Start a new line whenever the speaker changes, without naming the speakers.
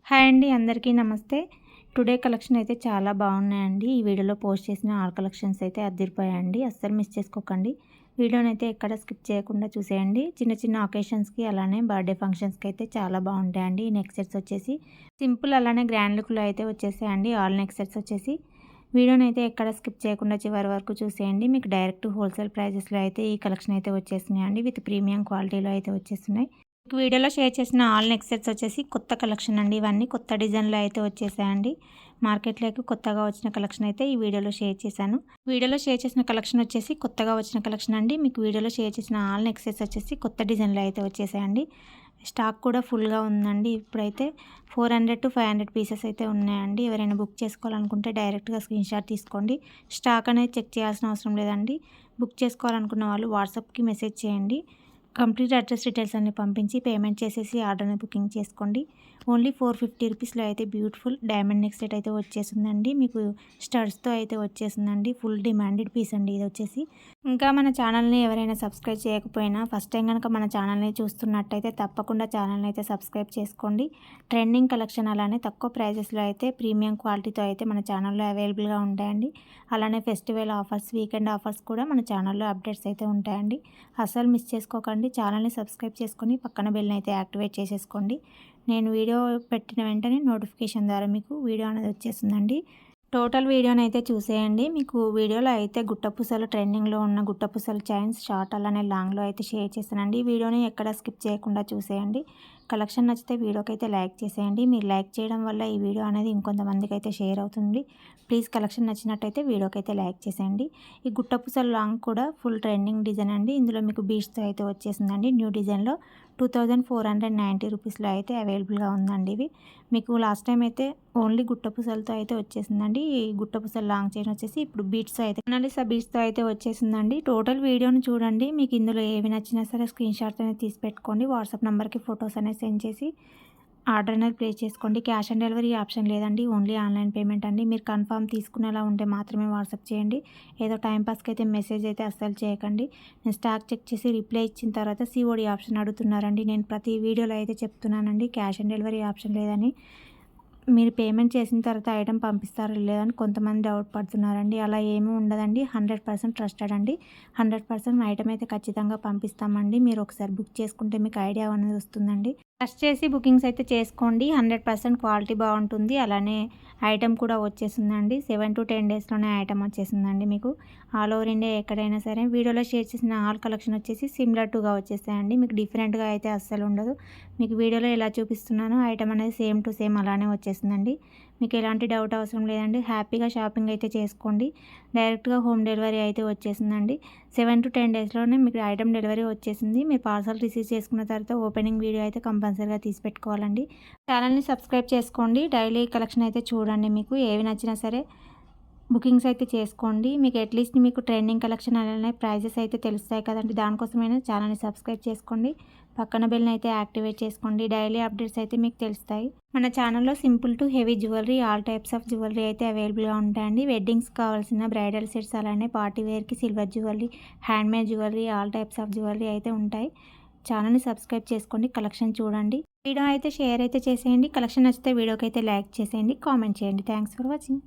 Hi అండి, అందరికీ నమస్తే. టుడే కలెక్షన్ అయితే చాలా బాగున్నాయండి. ఈ వీడియోలో పోస్ట్ చేసిన ఆల్ కలెక్షన్స్ అయితే అదిరిపోయాయండి. అస్సలు మిస్ చేసుకోకండి. వీడియోని అయితే ఎక్కడ స్కిప్ చేయకుండా చూసేయండి. చిన్న చిన్న ఒకేషన్స్కి అలానే బర్త్డే ఫంక్షన్స్కి అయితే చాలా బాగుంటాయండి. ఈ నెక్ సెట్స్ వచ్చేసి సింపుల్ అలానే గ్రాండ్ లుక్లో అయితే వచ్చేసాయండి. ఆల్ నెక్ సెట్స్ వచ్చేసి వీడియోని అయితే ఎక్కడ స్కిప్ చేయకుండా చివరి వరకు చూసేయండి. మీకు డైరెక్ట్ హోల్సేల్ ప్రైజెస్లో అయితే ఈ కలెక్షన్ అయితే వచ్చేస్తున్నాయండి. విత్ ప్రీమియం క్వాలిటీలో అయితే వచ్చేస్తున్నాయి. వీడియోలో షేర్ చేసిన ఆల్ నెక్ సెట్స్ వచ్చేసి కొత్త కలెక్షన్ అండి. ఇవన్నీ కొత్త డిజైన్లో అయితే వచ్చేసాయండి. మార్కెట్లోకి కొత్తగా వచ్చిన కలెక్షన్ అయితే ఈ వీడియోలో షేర్ చేశాను. వీడియోలో షేర్ చేసిన కలెక్షన్ వచ్చేసి కొత్తగా వచ్చిన కలెక్షన్ అండి. మీకు వీడియోలో షేర్ చేసిన ఆల్ నెక్ సెట్స్ వచ్చేసి కొత్త డిజైన్లో అయితే వచ్చేసాయండి. స్టాక్ కూడా ఫుల్గా ఉందండి. ఇప్పుడైతే 400 to 500 పీసెస్ అయితే ఉన్నాయండి. ఎవరైనా బుక్ చేసుకోవాలనుకుంటే డైరెక్ట్గా స్క్రీన్ షాట్ తీసుకోండి. స్టాక్ అనేది చెక్ చేయాల్సిన అవసరం లేదండి. బుక్ చేసుకోవాలనుకున్న వాళ్ళు వాట్సాప్కి మెసేజ్ చేయండి. కంప్లీట్ అడ్రస్ డీటెయిల్స్ అన్ని పంపించి పేమెంట్ చేసేసి ఆర్డర్ని బుకింగ్ చేసుకోండి. ఓన్లీ 450 రూపీస్లో అయితే బ్యూటిఫుల్ డైమండ్ నెక్ సెట్ అయితే వచ్చేసిందండి. మీకు స్టడ్స్తో అయితే వచ్చేసిందండి. ఫుల్ డిమాండెడ్ పీస్ అండి ఇది వచ్చేసి. ఇంకా మన ఛానల్ని ఎవరైనా సబ్స్క్రైబ్ చేయకపోయినా ఫస్ట్ టైం కనుక మన ఛానల్ని చూస్తున్నట్టయితే తప్పకుండా ఛానల్ని అయితే సబ్స్క్రైబ్ చేసుకోండి. ట్రెండింగ్ కలెక్షన్ అలానే తక్కువ ప్రైజెస్లో అయితే ప్రీమియం క్వాలిటీతో అయితే మన ఛానల్లో అవైలబుల్గా ఉంటాయండి. అలానే ఫెస్టివల్ ఆఫర్స్, వీకెండ్ ఆఫర్స్ కూడా మన ఛానల్లో అప్డేట్స్ అయితే ఉంటాయండి. అస్సలు మిస్ చేసుకోకండి. ఛానల్ని సబ్స్క్రైబ్ చేసుకొని పక్కన బెల్ని అయితే యాక్టివేట్ చేసేసుకోండి. నేను వీడియో పెట్టిన వెంటనే నోటిఫికేషన్ ద్వారా మీకు వీడియో అనేది వచ్చేస్తుందండి. టోటల్ వీడియోని అయితే చూసేయండి. మీకు వీడియోలో అయితే గుట్టపూసలు ట్రెండింగ్లో ఉన్న గుట్టపూసలు చైన్స్ షార్ట్ అలానే లాంగ్లో అయితే షేర్ చేశానండి. వీడియోని ఎక్కడ స్కిప్ చేయకుండా చూసేయండి. కలెక్షన్ నచ్చితే వీడియోకి అయితే లైక్ చేసేయండి. మీరు లైక్ చేయడం వల్ల ఈ వీడియో అనేది ఇంకొంతమందికి అయితే షేర్ అవుతుంది. ప్లీజ్ కలెక్షన్ నచ్చినట్టయితే వీడియోకి అయితే లైక్ చేసేయండి. ఈ గుట్టపూసలు లాంగ్ కూడా ఫుల్ ట్రెండింగ్ డిజైన్ అండి. ఇందులో మీకు బీడ్స్తో అయితే వచ్చేసిందండి. న్యూ డిజైన్లో 2490 రూపీస్లో అయితే అవైలబుల్గా ఉందండి. ఇవి మీకు లాస్ట్ టైం అయితే ఓన్లీ గుట్టపూసలతో అయితే వచ్చేసిందండి. ఈ గుట్టపూసలు లాంగ్ చైన్ వచ్చేసి ఇప్పుడు బీట్స్తో అయితే అనాలిసా బీట్స్తో అయితే వచ్చేసిందండి. టోటల్ వీడియోని చూడండి. మీకు ఇందులో ఏవి నచ్చినా సరే స్క్రీన్ షాట్ అనేది తీసి పెట్టుకోండి. వాట్సాప్ నెంబర్కి ఫొటోస్ అనేది సెండ్ చేసి ఆర్డర్ అనేది ప్లేస్ చేసుకోండి. క్యాష్ ఆన్ డెలివరీ ఆప్షన్ లేదండి. ఓన్లీ ఆన్లైన్ పేమెంట్ అండి. మీరు కన్ఫర్మ్ తీసుకునేలా ఉంటే మాత్రమే వాట్సాప్ చేయండి. ఏదో టైంపాస్కి అయితే మెసేజ్ అయితే అస్సలు చేయకండి. నేను స్టాక్ చెక్ చేసి రిప్లై ఇచ్చిన తర్వాత సిఓడి ఆప్షన్ అడుగుతున్నారండి. నేను ప్రతి వీడియోలో అయితే చెప్తున్నానండి క్యాష్ ఆన్ డెలివరీ ఆప్షన్ లేదని. మీరు పేమెంట్ చేసిన తర్వాత ఐటెం పంపిస్తారో లేదని కొంతమంది డౌట్ పడుతున్నారండి. అలా ఏమీ ఉండదండి. 100% ట్రస్టెడ్ అండి. 100% ఐటెం అయితే ఖచ్చితంగా పంపిస్తామండి. మీరు ఒకసారి బుక్ చేసుకుంటే మీకు ఐడియా అనేది వస్తుందండి. ట్రస్ట్ చేసి బుకింగ్స్ అయితే చేసుకోండి. 100% క్వాలిటీ బాగుంటుంది. అలానే ఐటెం కూడా వచ్చేసిందండి. 7 to 10 డేస్లోనే ఐటెం వచ్చేసిందండి. మీకు ఆల్ ఓవర్ ఇండియా ఎక్కడైనా సరే వీడియోలో షేర్ చేసిన ఆల్ కలెక్షన్ వచ్చేసి సిమిలర్ టుగా వచ్చేసాయండి. మీకు డిఫరెంట్గా అయితే అస్సలు ఉండదు. మీకు వీడియోలో ఎలా చూపిస్తున్నానో ఐటెం అనేది సేమ్ టు సేమ్ అలానే వచ్చేసిందండి. మీకు ఎలాంటి డౌట్ అవసరం లేదండి. హ్యాపీగా షాపింగ్ అయితే చేసుకోండి. డైరెక్ట్గా హోమ్ డెలివరీ అయితే వచ్చేసిందండి. 7 to 10 డేస్లోనే మీకు ఐటెం డెలివరీ వచ్చేసింది. మీరు పార్సల్ రిసీవ్ చేసుకున్న తర్వాత ఓపెనింగ్ వీడియో అయితే కంపల్సరీగా తీసి పెట్టుకోవాలండి. ఛానల్ని సబ్స్క్రైబ్ చేసుకోండి. డైలీ కలెక్షన్ అయితే చూడండి. మీకు ఏవి నచ్చినా సరే బుకింగ్స్ అయితే చేసుకోండి. మీకు అట్లీస్ట్ మీకు ట్రెండింగ్ కలెక్షన్ అలానే ప్రైజెస్ అయితే తెలుస్తాయి కదండి. దానికోసమైనా ఛానల్ని సబ్స్క్రైబ్ చేసుకోండి. పక్కన బెల్ని అయితే యాక్టివేట్ చేసుకోండి. డైలీ అప్డేట్స్ అయితే మీకు తెలుస్తాయి. మన ఛానల్లో simple to heavy jewellery all types of jewellery అయితే అవైలబుల్గా ఉంటాయండి. వెడ్డింగ్స్ కావాల్సిన బ్రైడల్ సెట్స్ అలానే పార్టీ వేర్కి silver jewellery, handmade jewellery all types of jewellery అయితే ఉంటాయి. ఛానల్ని సబ్స్క్రైబ్ చేసుకోండి. కలెక్షన్ చూడండి. వీడియో అయితే షేర్ అయితే చేసేయండి. కలెక్షన్ నచ్చితే వీడియోకి అయితే లైక్ చేసేయండి. కామెంట్ చేయండి. Thanks for watching.